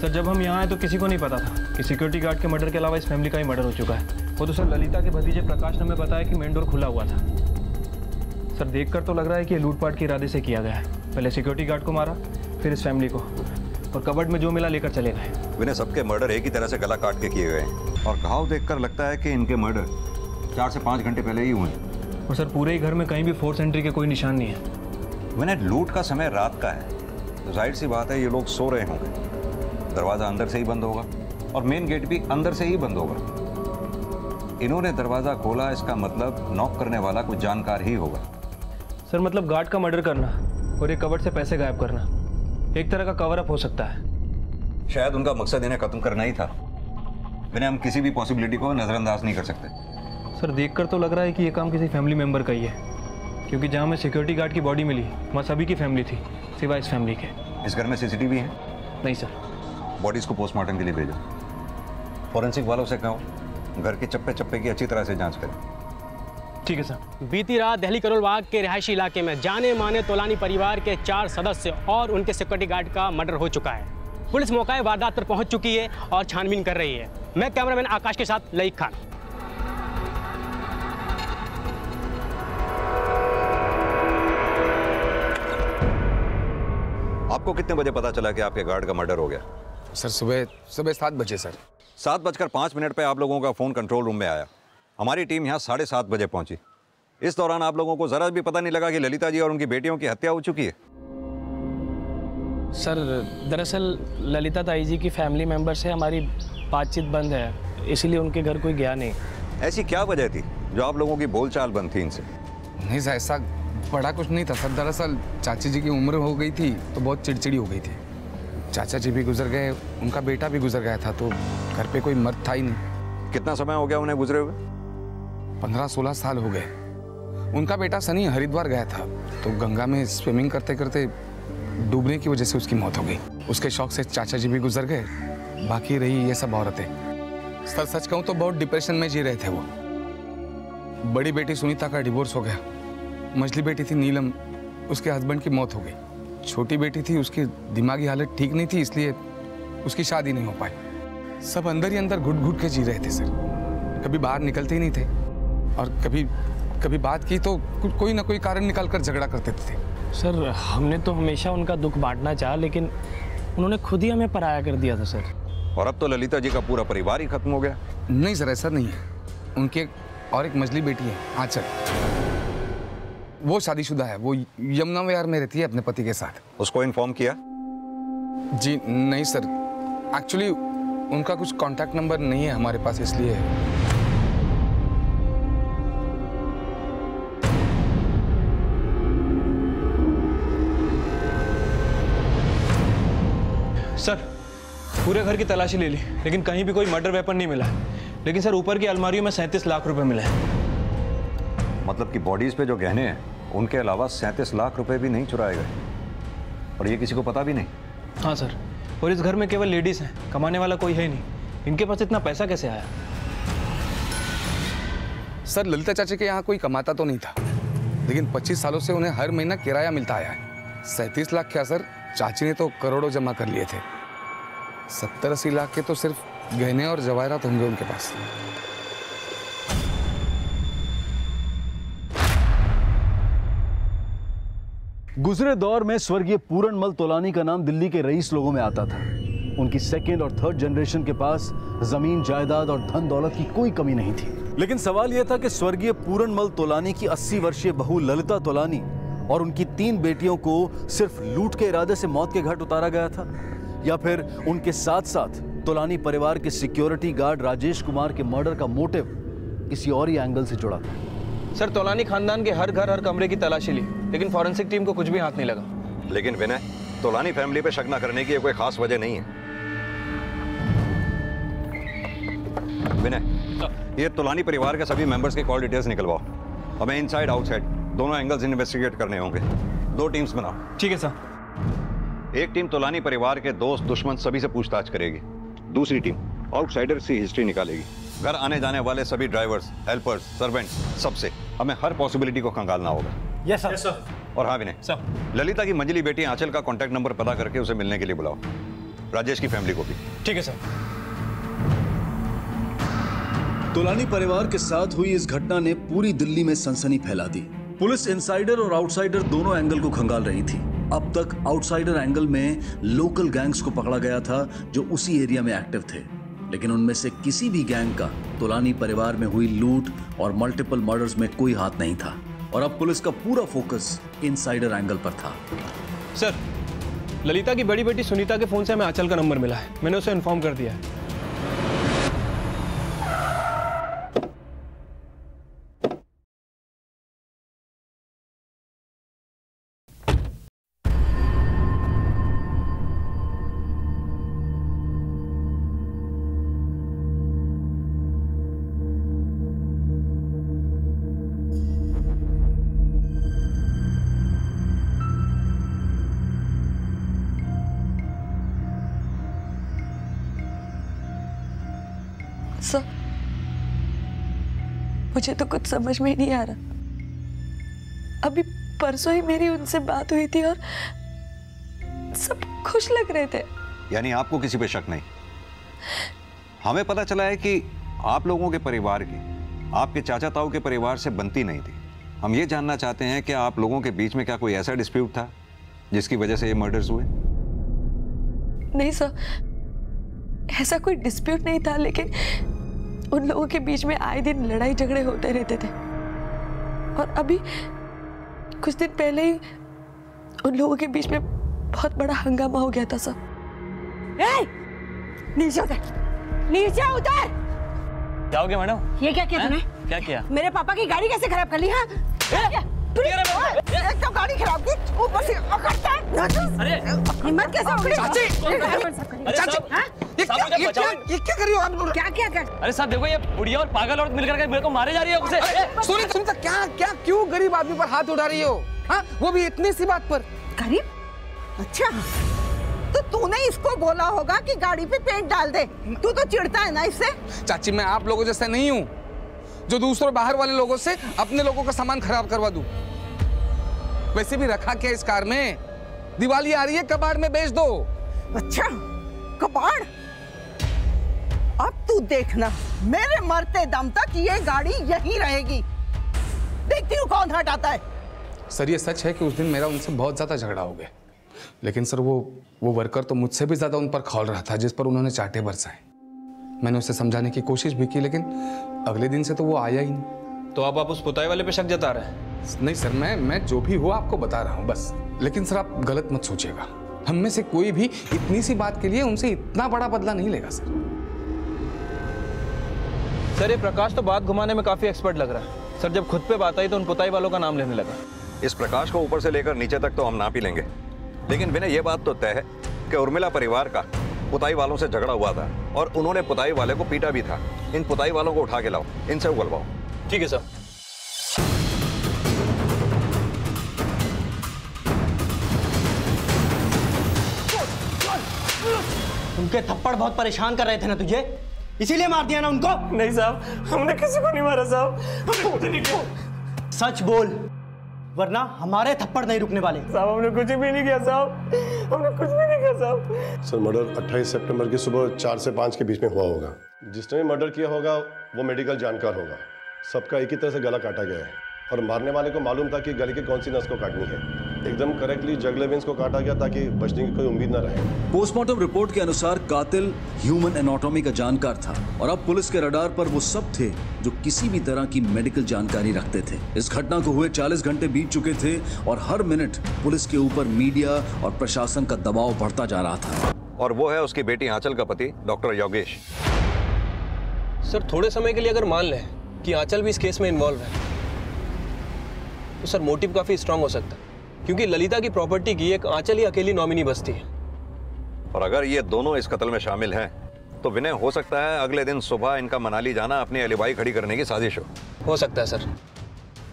सर जब हम यहाँ आए तो किसी को नहीं पता था कि सिक्योरिटी गार्ड के मर्डर के अलावा इस फैमिली का ही मर्डर हो चुका है। वो तो सर ललिता के भतीजे प्रकाश ने हमें बताया कि मेन डोर खुला हुआ था। सर देखकर तो लग रहा है कि ये लूटपाट के इरादे से किया गया है। पहले सिक्योरिटी गार्ड को मारा, फिर इस फैमिली को, और कबर्ड में जो मिला लेकर चले गए। विनय, सबके मर्डर एक ही तरह से गला काट के किए गए हैं और घाव देखकर लगता है कि इनके मर्डर 4 से 5 घंटे पहले ही हुए हैं। और सर पूरे ही घर में कहीं भी फोर्स एंट्री के कोई निशान नहीं है। विनय, लूट का समय रात का है तो जाहिर सी बात है ये लोग सो रहे होंगे। दरवाज़ा अंदर से ही बंद होगा और मेन गेट भी अंदर से ही बंद होगा। इन्होंने दरवाज़ा खोला, इसका मतलब नॉक करने वाला कुछ जानकार ही होगा। सर मतलब गार्ड का मर्डर करना और एक कबर्ड से पैसे गायब करना एक तरह का कवर अप हो सकता है। शायद उनका मकसद इन्हें खत्म करना ही था। विनय, हम किसी भी पॉसिबिलिटी को नज़रअंदाज नहीं कर सकते। सर देखकर तो लग रहा है कि ये काम किसी फैमिली मेंबर का ही है, क्योंकि जहाँ में सिक्योरिटी गार्ड की बॉडी मिली वहाँ सभी की फैमिली थी सिवाय इस फैमिली के। इस घर में सीसीटीवी है? नहीं सर। बॉडीज को पोस्टमार्टम के लिए भेजो। फॉरेंसिक वालों से कहो घर के चप्पे चप्पे की अच्छी तरह से जांच करें। ठीक है सर। बीती रात दिल्ली करोल बाग के रिहायशी इलाके में जाने माने तोलानी परिवार के 4 सदस्य और उनके सिक्योरिटी गार्ड का मर्डर हो चुका है। पुलिस मौके वारदात पर पहुंच चुकी है और छानबीन कर रही है। मैं कैमरामैन आकाश के साथ लईक खान। आपको कितने बजे पता चला कि आपके गार्ड का मर्डर हो गया? सर सुबह 7 बजे सर। 7:05 पे आप लोगों का फ़ोन कंट्रोल रूम में आया। हमारी टीम यहाँ 7:30 बजे पहुंची। इस दौरान आप लोगों को ज़रा भी पता नहीं लगा कि ललिता जी और उनकी बेटियों की हत्या हो चुकी है? सर दरअसल ललिता ताई जी की फैमिली मेंबर से हमारी बातचीत बंद है, इसीलिए उनके घर कोई गया नहीं। ऐसी क्या वजह थी जो आप लोगों की बोलचाल बंद थी इनसे? नहीं सर, ऐसा बड़ा कुछ नहीं था सर। दरअसल चाची जी की उम्र हो गई थी तो बहुत चिड़चिड़ी हो गई थी। चाचा जी भी गुजर गए, उनका बेटा भी गुजर गया था, तो घर पे कोई मर्द था ही नहीं। कितना समय हो गया उन्हें गुजरे हुए? 15-16 साल हो गए। उनका बेटा सनी हरिद्वार गया था तो गंगा में स्विमिंग करते करते डूबने की वजह से उसकी मौत हो गई। उसके शौक से चाचा जी भी गुजर गए, बाकी रही ये सब औरतें। सर सच कहूँ तो बहुत डिप्रेशन में जी रहे थे वो। बड़ी बेटी सुनीता का डिवोर्स हो गया, मझली बेटी थी नीलम, उसके हस्बैंड की मौत हो गई। छोटी बेटी थी, उसकी दिमागी हालत ठीक नहीं थी, इसलिए उसकी शादी नहीं हो पाई। सब अंदर ही अंदर घुट घुट के जी रहे थे सर, कभी बाहर निकलते ही नहीं थे, और कभी बात की तो कोई ना कोई कारण निकाल कर झगड़ा करते थे। सर हमने तो हमेशा उनका दुख बांटना चाहा, लेकिन उन्होंने खुद ही हमें पराया कर दिया था सर। और अब तो ललिता जी का पूरा परिवार ही खत्म हो गया। नहीं सर, ऐसा नहीं है। उनके और एक मझली बेटी है आंचल, वो शादीशुदा है, वो यमुना विहार में रहती है अपने पति के साथ। उसको इन्फॉर्म किया? जी नहीं सर, एक्चुअली उनका कुछ कांटेक्ट नंबर नहीं है हमारे पास, इसलिए। सर पूरे घर की तलाशी ले ली, लेकिन कहीं भी कोई मर्डर वेपन नहीं मिला। लेकिन सर ऊपर की अलमारियों में 37 लाख रुपए मिले हैं। मतलब कि बॉडीज पे जो गहने हैं उनके अलावा 37 लाख रुपए भी नहीं चुराए गए, और ये किसी को पता भी नहीं? हाँ सर, और इस घर में केवल लेडीज हैं, कमाने वाला कोई है नहीं। इनके पास इतना पैसा कैसे आया? सर ललिता चाचा के यहाँ कोई कमाता तो नहीं था, लेकिन 25 सालों से उन्हें हर महीना किराया मिलता आया है। 37 लाख क्या सर, चाची ने तो करोड़ों जमा कर लिए थे। 70-80 लाख के तो सिर्फ गहने और जवाहरात होंगे उनके पास। गुजरे दौर में स्वर्गीय पूरनमल तोलानी का नाम दिल्ली के रईस लोगों में आता था। उनकी सेकेंड और थर्ड जनरेशन के पास जमीन जायदाद और धन दौलत की कोई कमी नहीं थी। लेकिन सवाल यह था कि स्वर्गीय पूरनमल तोलानी की 80 वर्षीय बहू ललिता तोलानी और उनकी 3 बेटियों को सिर्फ लूट के इरादे से मौत के घाट उतारा गया था, या फिर उनके साथ साथ तोलानी परिवार के सिक्योरिटी गार्ड राजेश कुमार के मर्डर का मोटिव किसी और ही एंगल से जुड़ा था। सर तोलानी खानदान के हर घर हर कमरे की तलाशी ली, लेकिन फॉरेंसिक टीम को कुछ भी हाथ नहीं लगा। लेकिन विनय, तोलानी फैमिली पे शक न करने की कोई खास वजह नहीं है। विनय, ये तोलानी परिवार के सभी मेंबर्स के कॉल डिटेल्स निकलवाओ। हमें इनसाइड आउटसाइड दोनों एंगल्स इन्वेस्टिगेट करने होंगे। 2 टीम्स बनाओ। ठीक है सर। एक टीम तोलानी परिवार के दोस्त दुश्मन सभी से पूछताछ करेगी, दूसरी टीम आउटसाइडर से हिस्ट्री निकालेगी। घर आने जाने वाले सभी ड्राइवर्स, हेल्पर्स, सर्वेंट्स, सबसे हमें हर पॉसिबिलिटी को खंगालना होगा। Yes sir. Yes sir. और हाँ विनय सर, ललिता की मंजली बेटी आंचल का कांटेक्ट नंबर पता करके उसे मिलने के लिए बुलाओ। राजेश की फैमिली को भी। ठीक है सर। तोलानी परिवार के साथ हुई इस घटना ने पूरी दिल्ली में सनसनी फैला दी। पुलिस इनसाइडर और आउटसाइडर दोनों एंगल को खंगाल रही थी। अब तक आउटसाइडर एंगल में लोकल गैंग्स को पकड़ा गया था जो उसी एरिया में एक्टिव थे, लेकिन उनमें से किसी भी गैंग का तोलानी परिवार में हुई लूट और मल्टीपल मर्डर्स में कोई हाथ नहीं था। और अब पुलिस का पूरा फोकस इनसाइडर एंगल पर था। सर ललिता की बड़ी बेटी सुनीता के फोन से हमें आंचल का नंबर मिला है, मैंने उसे इन्फॉर्म कर दिया है। सर मुझे तो कुछ समझ में ही नहीं आ रहा। अभी परसों ही मेरी उनसे बात हुई थी और सब खुश लग रहे थे। यानी आपको किसी पे शक नहीं? हमें पता चला है कि आप लोगों के परिवार की आपके चाचा ताऊ के परिवार से बनती नहीं थी। हम ये जानना चाहते हैं कि आप लोगों के बीच में क्या कोई ऐसा डिस्प्यूट था जिसकी वजह से ये मर्डर्स हुए? नहीं सर, ऐसा कोई डिस्प्यूट नहीं था, लेकिन उन लोगों के बीच में आए दिन लड़ाई झगड़े होते रहते थे। और अभी कुछ दिन पहले ही उन लोगों के बीच में बहुत बड़ा हंगामा हो गया था सर। नीचे उतर, नीचे उतर। क्या हो गया मैडम? ये क्या किया तूने? क्या किया? मेरे पापा की गाड़ी कैसे खराब कर ली? हाँ एक तो गाड़ी खराब की, ऊपर से अकड़ता है। अरे हिम्मत कैसे हो गई? चाची, ये क्या कर रही हो आप लोग? क्या कर? अरे साहब देखो, ये बुढ़िया और पागल औरत मिलकर के मेरे को मारे जा रही है उसे। सुनीता क्या क्यों गरीब आदमी पर हाथ उठा रही हो? हाँ, वो भी इतनी सी बात पर। गरीब? अच्छा, तो तूने इसको बोला होगा कि गाड़ी पे पेंट डाल दे। तू तो चिढ़ता है ना इससे। चाची मैं आप लोगों जैसा नहीं हूँ जो दूसरों बाहर वाले लोगों से अपने लोगों का सामान खराब करवा दूं। वैसे भी रखा क्या इस कार में? दिवाली आ रही है, कबाड़ में बेच दो। अच्छा, कबाड़? अब तू देखना, मेरे मरते दम तक ये गाड़ी यहीं रहेगी। देखती हूँ कौन हटाता है। सर ये सच है कि उस दिन मेरा उनसे बहुत ज्यादा झगड़ा हो गया, लेकिन सर वो वर्कर तो मुझसे भी ज्यादा उन पर खौल रहा था, जिस पर उन्होंने चांटे बरसाए। मैंने उसे समझाने की कोशिश भी की, लेकिन अगले दिन से तो वो आया ही नहीं। तो आप उस पुताई वाले पे शक जता रहे हैं? नहीं सर, मैं जो भी हुआ आपको बता रहा हूँ बस। लेकिन सर आप गलत मत सोचिएगा, हम में से कोई भी इतनी सी बात के लिए उनसे इतना बड़ा बदला नहीं लेगा सर। सर ये प्रकाश तो बात घुमाने में काफी एक्सपर्ट लग रहा है। सर जब खुद पे बात आई तो उन पुताई वालों का नाम लेने लगा। इस प्रकाश को ऊपर से लेकर नीचे तक तो हम नाप ही लेंगे, लेकिन विनय ये बात तो तय है कि उर्मिला परिवार का पुताई वालों से झगड़ा हुआ था और उन्होंने पुताई वाले को पीटा भी था। इन पुताई वालों को उठा के लाओ, इनसे उगलवाओ। ठीक है सर। उनके थप्पड़ बहुत परेशान कर रहे थे ना तुझे, इसीलिए मार दिया ना उनको? नहीं साहब, हमने किसी को नहीं मारा साहब, हमने कुछ नहीं किया। सच बोल, वरना हमारे थप्पड़ नहीं रुकने वाले। साहब हमने कुछ भी नहीं किया साहब, हमने कुछ भी नहीं किया साहब। सर मर्डर 28 सितंबर की सुबह 4 से 5 के बीच में हुआ होगा। जिसने मर्डर किया होगा वो मेडिकल जानकार होगा। सबका एक ही तरह से गला काटा गया है और मारने वाले को मालूम था कि गले की कौन सी नस को काटनी है। एकदम करेक्टली जगले वेंस को काटा गया ताकि बचने की कोई उम्मीद न रहे। पोस्टमार्टम रिपोर्ट के अनुसार कातिल ह्यूमन एनाटॉमी का जानकार था और अब पुलिस के रडार पर वो सब थे जो किसी भी तरह की मेडिकल जानकारी रखते थे। इस घटना को हुए 40 घंटे बीत चुके थे और हर मिनट पुलिस के ऊपर मीडिया और प्रशासन का दबाव बढ़ता जा रहा था। और वो है उसकी बेटी आंचल का पति डॉक्टर योगेश। सर थोड़े समय के लिए अगर मान लें कि आंचल भी इस केस में इन्वॉल्व है तो सर मोटिव काफी स्ट्रांग हो सकता है, क्योंकि ललिता की प्रॉपर्टी की एक आंचल ही अकेली नॉमिनी बचती है। और अगर ये दोनों इस कत्ल में शामिल हैं तो विनय हो सकता है अगले दिन सुबह इनका मनाली जाना अपनी एलिबाई खड़ी करने की साजिश हो सकता है सर।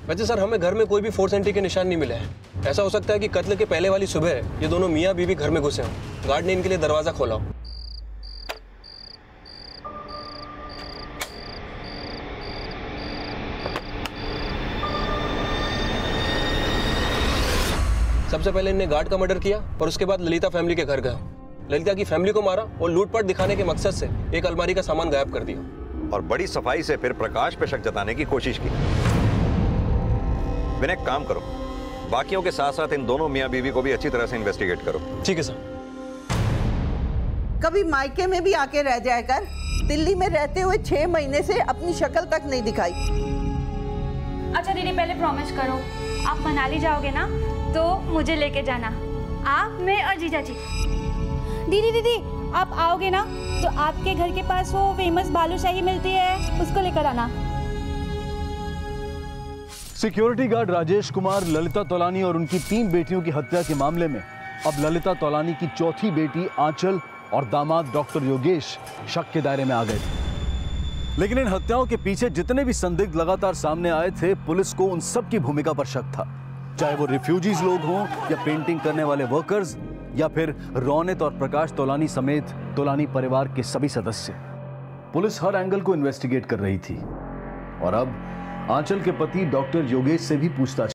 वैसे सर हमें घर में कोई भी 4 एंट्री के निशान नहीं मिले हैं। ऐसा हो सकता है कि कत्ल के पहले वाली सुबह ये दोनों मियाँ बीवी घर में घुसे हों, गार्ड ने इनके लिए दरवाजा खोला हो। सबसे पहले इन्हें गार्ड का मर्डर किया और उसके बाद ललिता फैमिली के घर गए। ललिता की फैमिली को मारा और लूटपाट दिखाने के मकसद से एक अलमारी का सामान गायब कर दिया और बड़ी सफाई से फिर प्रकाश पे शक जताने की कोशिश की। विनय काम करो, बाकियों के साथ साथ इन दोनों मियाँ बीवी को भी अच्छी तरह से इन्वेस्टिगेट करो। ठीक है सर। कभी मायके में भी आके रह जाया कर। दिल्ली में रहते हुए 6 महीने से अपनी शक्ल तक नहीं दिखाई। अच्छा दीदी पहले प्रॉमिस करो, आप मनाली जाओगे ना तो मुझे लेके जाना, आप, मैं और जीजा जी। दीदी आप आओगे ना तो आपके घर के पास वो फेमस बालूशाही मिलती है, उसको लेकर आना। सिक्योरिटी गार्ड राजेश कुमार ललिता तोलानी और उनकी 3 बेटियों की हत्या के मामले में अब ललिता तोलानी की चौथी बेटी आंचल और दामाद डॉक्टर योगेश शक के दायरे में आ गए थे। लेकिन इन हत्याओं के पीछे जितने भी संदिग्ध लगातार सामने आए थे, पुलिस को उन सब की भूमिका पर शक था, चाहे वो रिफ्यूजीज लोग हों या पेंटिंग करने वाले वर्कर्स या फिर रौनित और प्रकाश तोलानी समेत तोलानी परिवार के सभी सदस्य। पुलिस हर एंगल को इन्वेस्टिगेट कर रही थी और अब आंचल के पति डॉक्टर योगेश से भी पूछताछ